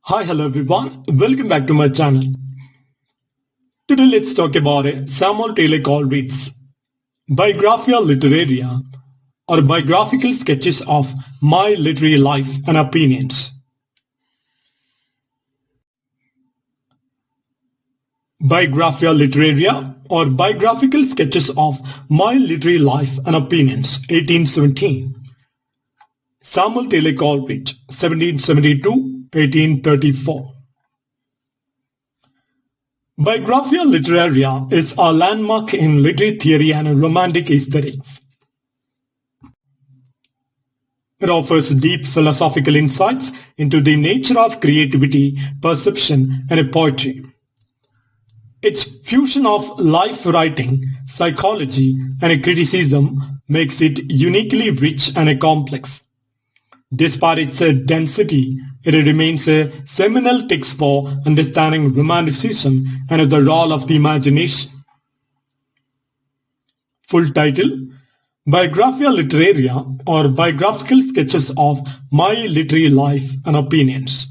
Hi, hello everyone. Welcome back to my channel. Today let's talk about Samuel Taylor Coleridge's Biographia Literaria, or biographical sketches of my literary life and opinions. Biographia Literaria, or biographical sketches of my literary life and opinions, 1817. Samuel Taylor Coleridge, 1772-1834. Biographia Literaria is a landmark in literary theory and romantic aesthetics. It offers deep philosophical insights into the nature of creativity, perception, and poetry. Its fusion of life writing, psychology, and criticism makes it uniquely rich and complex. Despite its density, it remains a seminal text for understanding romanticism and the role of the imagination. Full title: Biographia Literaria, or biographical sketches of my literary life and opinions.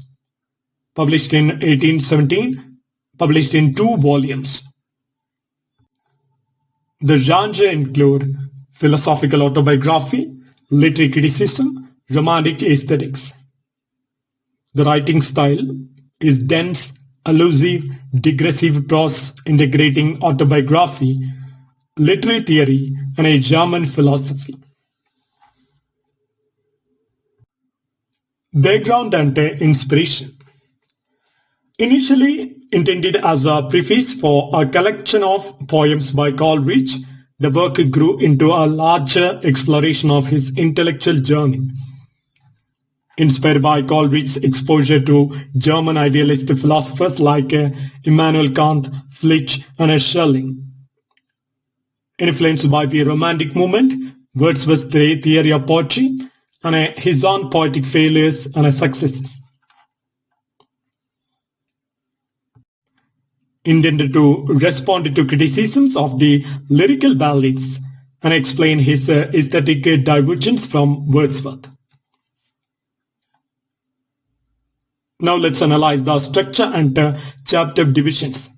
Published in 1817, published in 2 volumes. The genre include philosophical autobiography, literary criticism, romantic aesthetics. The writing style is dense, allusive, digressive prose integrating autobiography, literary theory, and a German philosophy. Background and inspiration. Initially intended as a preface for a collection of poems by Coleridge, the work grew into a larger exploration of his intellectual journey. Inspired by Coleridge's exposure to German idealist philosophers like Immanuel Kant, Fichte, and Schelling. Influenced by the Romantic movement, Wordsworth's theory of poetry, and his own poetic failures and successes. Intended to respond to criticisms of the lyrical ballads and explain his aesthetic divergence from Wordsworth. Now let's analyze the structure and chapter divisions.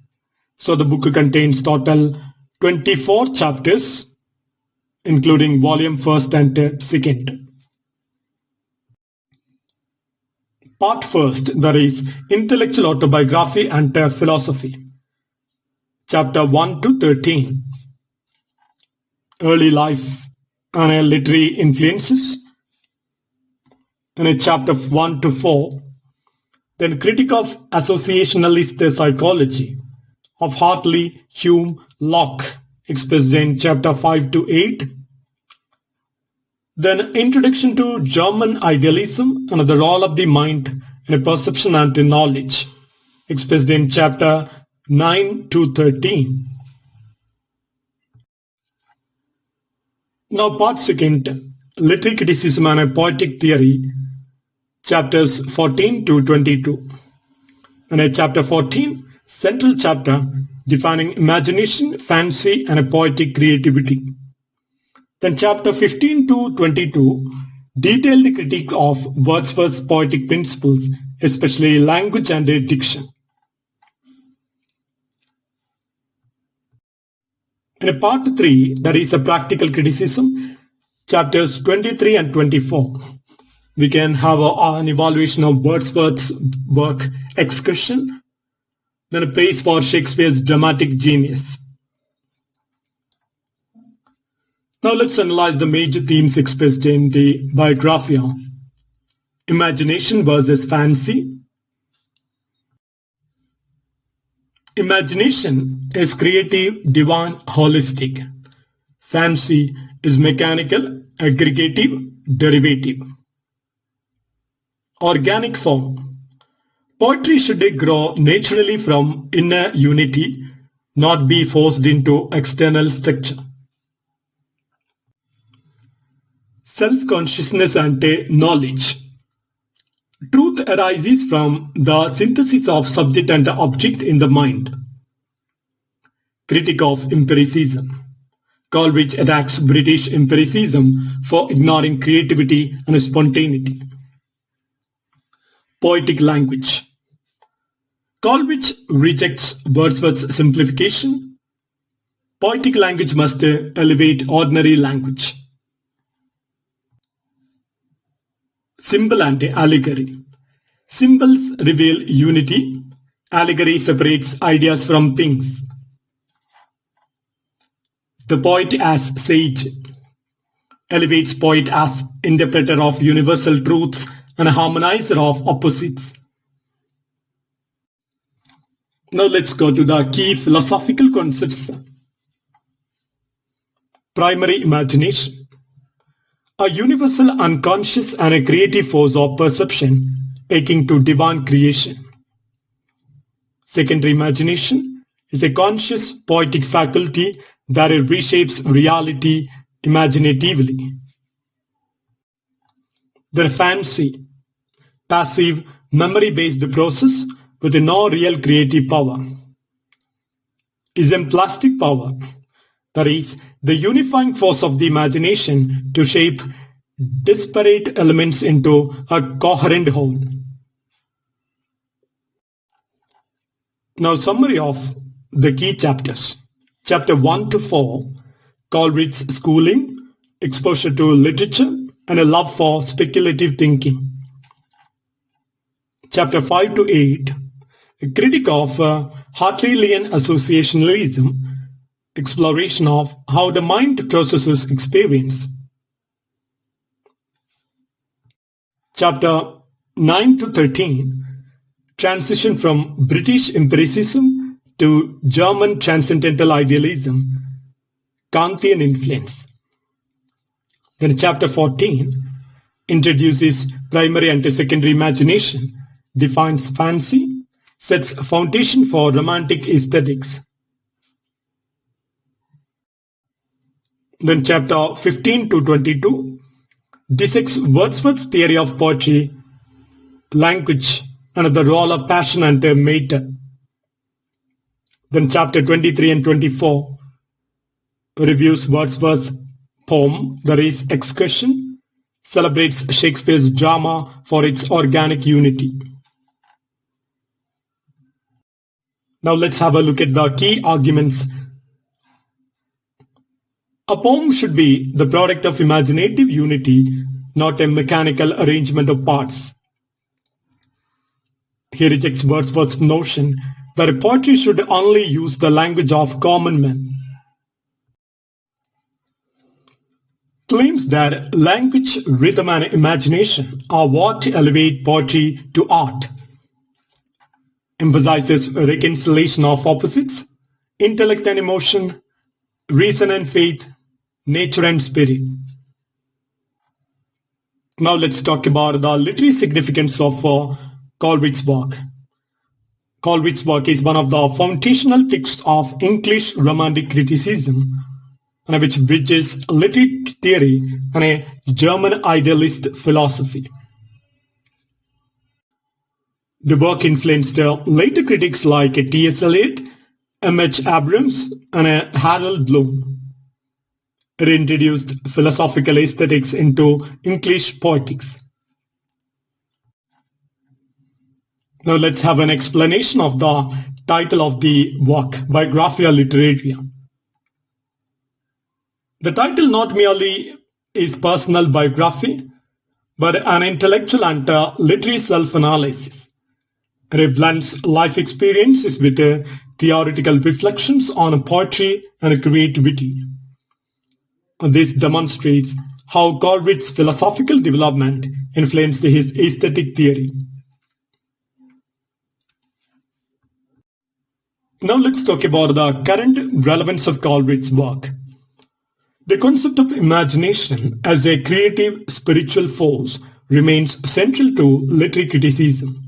So the book contains total 24 chapters, including volume 1st and 2nd. Part 1st, that is intellectual autobiography and philosophy. Chapter 1 to 13. Early life and literary influences. And chapter 1 to 4. Then critique of associationalist psychology of Hartley, Hume, Locke, expressed in chapter 5 to 8. Then introduction to German idealism and the role of the mind in perception and knowledge, expressed in chapter 9 to 13. Now part 2nd, literary criticism and poetic theory, chapters 14 to 22. And chapter 14, central chapter defining imagination, fancy, and poetic creativity. Then chapter 15 to 22, detailed critique of Wordsworth's poetic principles, especially language and diction. In part 3, that is a practical criticism, chapters 23 and 24. We can have an evaluation of Wordsworth's work, Excursion, then a praise for Shakespeare's dramatic genius. Now let's analyze the major themes expressed in the Biographia. Imagination versus fancy. Imagination is creative, divine, holistic. Fancy is mechanical, aggregative, derivative. Organic form. Poetry should grow naturally from inner unity, not be forced into external structure. Self-consciousness and knowledge. Truth arises from the synthesis of subject and object in the mind. Critique of empiricism. Coleridge attacks British empiricism for ignoring creativity and spontaneity. Poetic language. Coleridge rejects Wordsworth's simplification. Poetic language must elevate ordinary language. Symbol and allegory. Symbols reveal unity. Allegory separates ideas from things. The poet as sage elevates poet as interpreter of universal truths and harmonizer of opposites. Now let's go to the key philosophical concepts. Primary imagination. A universal unconscious and a creative force of perception akin to divine creation. Secondary imagination is a conscious poetic faculty that reshapes reality imaginatively. The fancy, passive, memory-based process with no real creative power. Plastic power, that is, the unifying force of the imagination to shape disparate elements into a coherent whole. Now, summary of the key chapters. Chapter 1 to 4, Coleridge's schooling, exposure to literature, and a love for speculative thinking. Chapter 5 to 8, a critique of Hartleyan associationalism, exploration of how the mind processes experience. Chapter 9 to 13, transition from British empiricism to German transcendental idealism, Kantian influence. Then chapter 14 introduces primary and secondary imagination, defines fancy, sets a foundation for romantic aesthetics. Then chapter 15 to 22 dissects Wordsworth's theory of poetry, language, and the role of passion and matter. Then chapter 23 and 24 reviews Wordsworth's poem, that is Excursion, celebrates Shakespeare's drama for its organic unity. Now let's have a look at the key arguments. A poem should be the product of imaginative unity, not a mechanical arrangement of parts. He rejects Wordsworth's notion that poetry should only use the language of common men. Claims that language, rhythm, and imagination are what elevate poetry to art. Emphasizes reconciliation of opposites, intellect and emotion, reason and faith, nature and spirit. Now let's talk about the literary significance of Coleridge's work. Coleridge's work is one of the foundational texts of English Romantic criticism, which bridges literary theory and a German idealist philosophy. The work influenced later critics like T.S. Eliot, M.H. Abrams, and Harold Bloom. It introduced philosophical aesthetics into English poetics. Now let's have an explanation of the title of the work, Biographia Literaria. The title not merely is personal biography, but an intellectual and literary self-analysis. It blends life experiences with theoretical reflections on poetry and creativity. This demonstrates how Coleridge's philosophical development influenced his aesthetic theory. Now let's talk about the current relevance of Coleridge's work. The concept of imagination as a creative spiritual force remains central to literary criticism.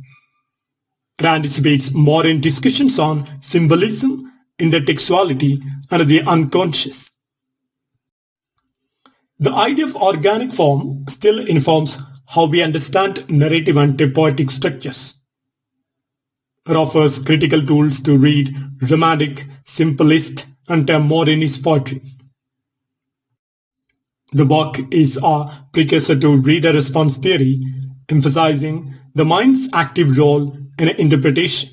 It anticipates modern discussions on symbolism, intertextuality, and the unconscious. The idea of organic form still informs how we understand narrative and poetic structures. It offers critical tools to read romantic, simplist, and modernist poetry. The work is a precursor to reader response theory, emphasizing the mind's active role in interpretation.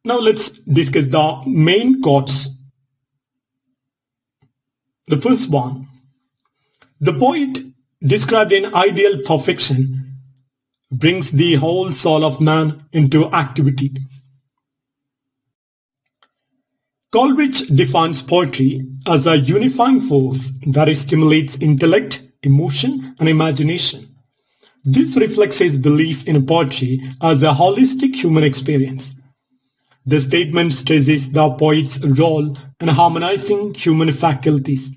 Now let's discuss the main quotes. The first one. The poet, described in ideal perfection, brings the whole soul of man into activity. Coleridge defines poetry as a unifying force that stimulates intellect, emotion, and imagination. This reflects his belief in poetry as a holistic human experience. The statement stresses the poet's role in harmonizing human faculties.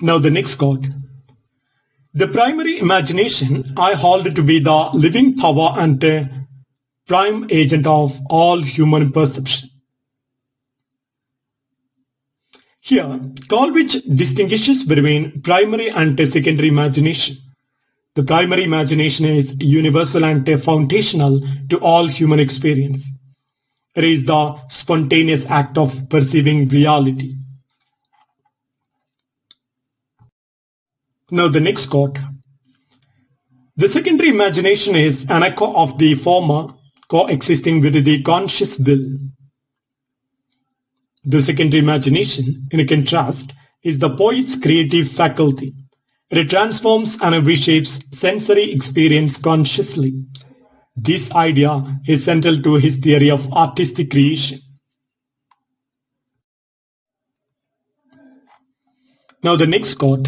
Now the next quote. The primary imagination I hold to be the living power and prime agent of all human perception. Here, Coleridge distinguishes between primary and secondary imagination. The primary imagination is universal and foundational to all human experience. It is the spontaneous act of perceiving reality. Now the next quote. The secondary imagination is an echo of the former, coexisting with the conscious will. The secondary imagination, in contrast, is the poet's creative faculty. It transforms and reshapes sensory experience consciously. This idea is central to his theory of artistic creation. Now the next quote.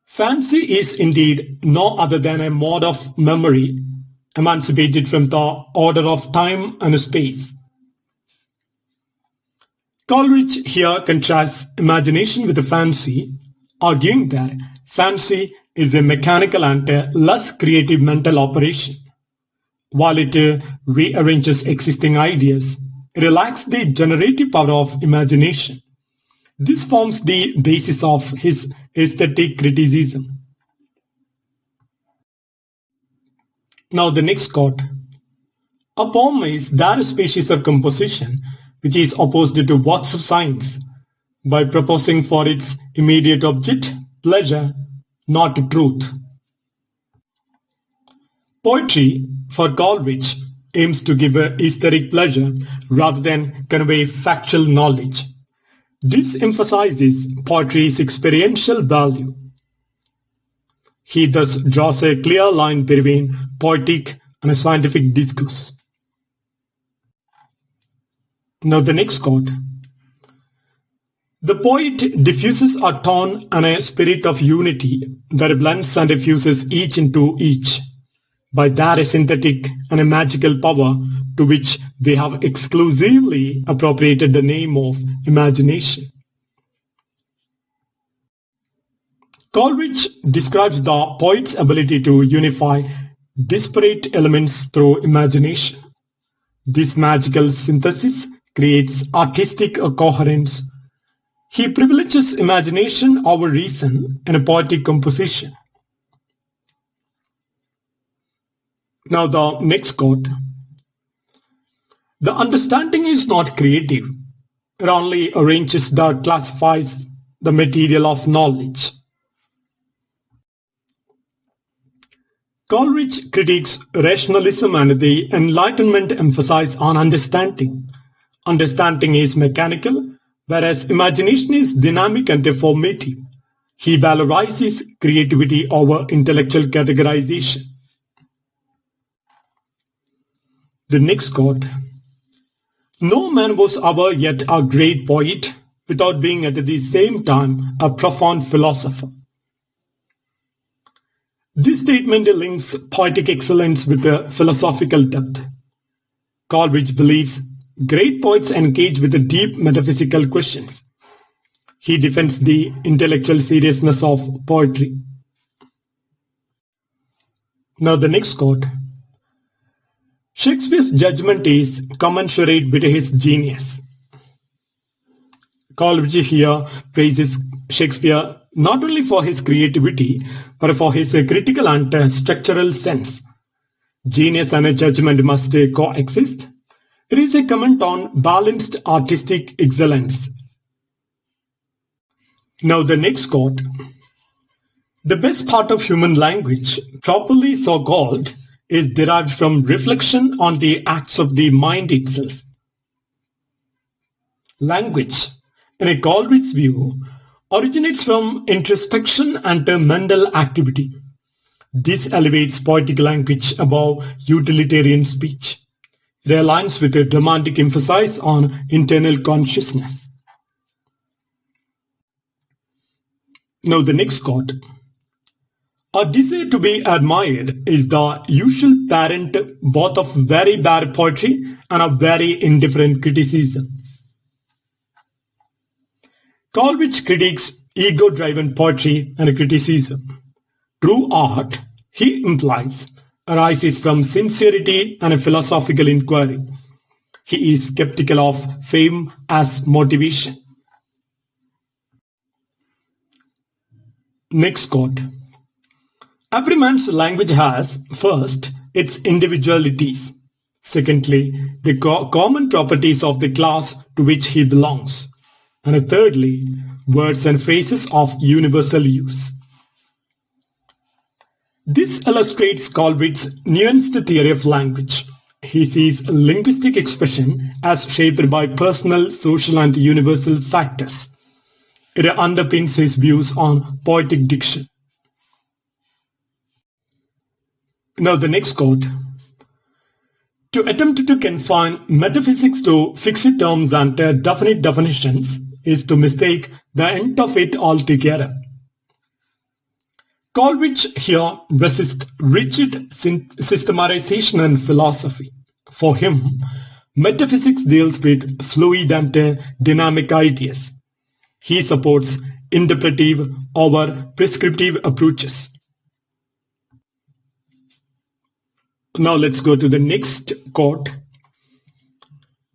Fancy is indeed no other than a mode of memory, emancipated from the order of time and space. Coleridge here contrasts imagination with fancy, arguing that fancy is a mechanical and less creative mental operation. While it rearranges existing ideas, it lacks the generative power of imagination. This forms the basis of his aesthetic criticism. Now the next quote. A poem is that species of composition which is opposed to works of science, by proposing for its immediate object pleasure, not truth. Poetry, for Coleridge, aims to give aesthetic pleasure rather than convey factual knowledge. This emphasizes poetry's experiential value. He thus draws a clear line between poetic and scientific discourse. Now the next quote. The poet diffuses a tone and a spirit of unity that blends and diffuses each into each, by that a synthetic and a magical power to which they have exclusively appropriated the name of imagination. Coleridge describes the poet's ability to unify disparate elements through imagination. This magical synthesis creates artistic coherence. He privileges imagination over reason in a poetic composition. Now the next quote. The understanding is not creative. It only arranges or classifies the material of knowledge. Coleridge critiques rationalism and the Enlightenment emphasize on understanding. Understanding is mechanical, whereas imagination is dynamic and formative. He valorizes creativity over intellectual categorization. The next quote. No man was ever yet a great poet without being at the same time a profound philosopher. This statement links poetic excellence with the philosophical depth. Coleridge believes great poets engage with the deep metaphysical questions. He defends the intellectual seriousness of poetry. Now the next quote. Shakespeare's judgment is commensurate with his genius. Coleridge here praises Shakespeare not only for his creativity, but for his critical and structural sense. Genius and judgment must coexist. It is a comment on balanced artistic excellence. Now the next quote. The best part of human language, properly so called, is derived from reflection on the acts of the mind itself. Language, in a Coleridge view, originates from introspection and mental activity. This elevates poetic language above utilitarian speech. It aligns with a dramatic emphasis on internal consciousness. Now the next quote. A desire to be admired is the usual parent both of very bad poetry and of very indifferent criticism. Coleridge critiques ego-driven poetry and criticism. True art, he implies, arises from sincerity and a philosophical inquiry. He is skeptical of fame as motivation. Next quote. Every man's language has, first, its individualities. Secondly, the common properties of the class to which he belongs. And thirdly, words and phrases of universal use. This illustrates Coleridge's nuanced theory of language. He sees linguistic expression as shaped by personal, social, and universal factors. It underpins his views on poetic diction. Now the next quote. To attempt to confine metaphysics to fixed terms and definite definitions is to mistake the end of it altogether. Coleridge here resists rigid systematization and philosophy. For him, metaphysics deals with fluid and dynamic ideas. He supports interpretive over prescriptive approaches. Now let's go to the next quote.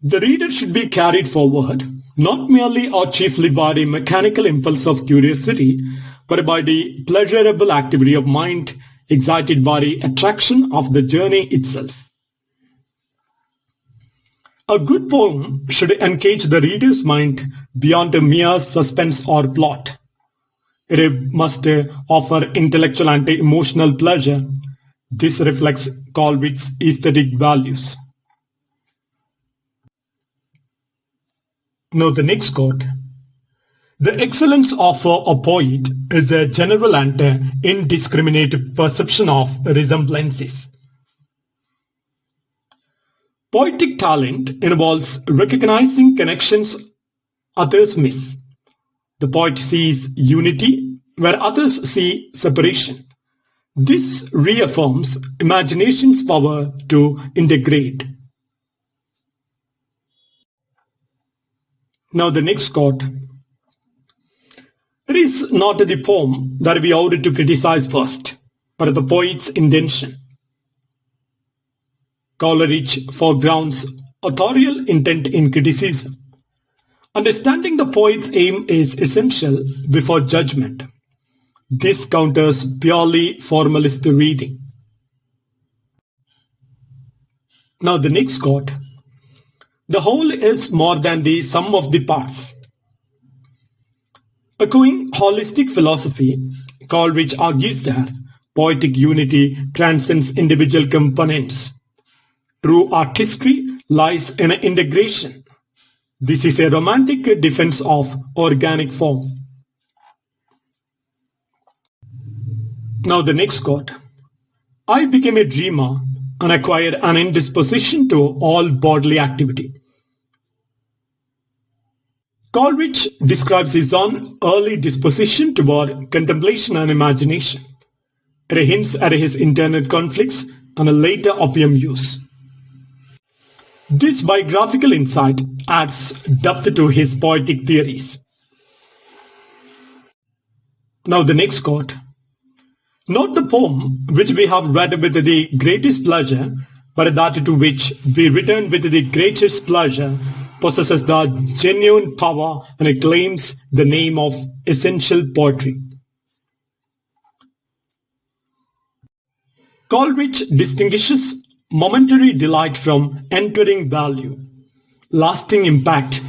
The reader should be carried forward, not merely or chiefly by the mechanical impulse of curiosity, but by the pleasurable activity of mind excited by the attraction of the journey itself. A good poem should engage the reader's mind beyond a mere suspense or plot. It must offer intellectual and emotional pleasure. This reflects Coleridge's aesthetic values. Now the next quote. The excellence of a poet is a general and indiscriminate perception of resemblances. Poetic talent involves recognizing connections others miss. The poet sees unity where others see separation. This reaffirms imagination's power to integrate. Now the next quote. It is not the poem that we ought to criticize first, but the poet's intention. Coleridge foregrounds authorial intent in criticism. Understanding the poet's aim is essential before judgment. This counters purely formalist reading. Now the next quote. The whole is more than the sum of the parts. Echoing holistic philosophy, Coleridge argues that poetic unity transcends individual components. True artistry lies in integration. This is a romantic defense of organic form. Now the next quote. I became a dreamer and acquired an indisposition to all bodily activity. Coleridge describes his own early disposition toward contemplation and imagination. It hints at his internal conflicts and a later opium use. This biographical insight adds depth to his poetic theories. Now the next quote. Not the poem which we have read with the greatest pleasure, but that to which we return with the greatest pleasure possesses the genuine power and it claims the name of essential poetry. Coleridge distinguishes momentary delight from enduring value. Lasting impact,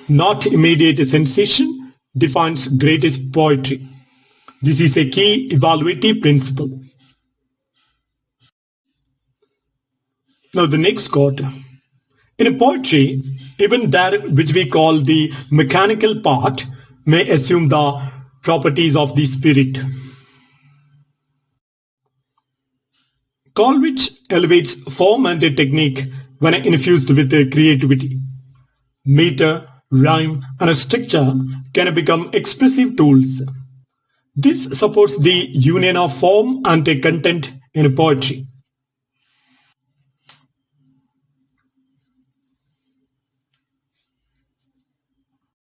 not immediate sensation, defines greatest poetry. This is a key evaluative principle. Now the next quote. In poetry, even that which we call the mechanical part may assume the properties of the spirit. Coleridge elevates form and technique when infused with creativity. Meter, rhyme, and structure can become expressive tools. This supports the union of form and content in poetry.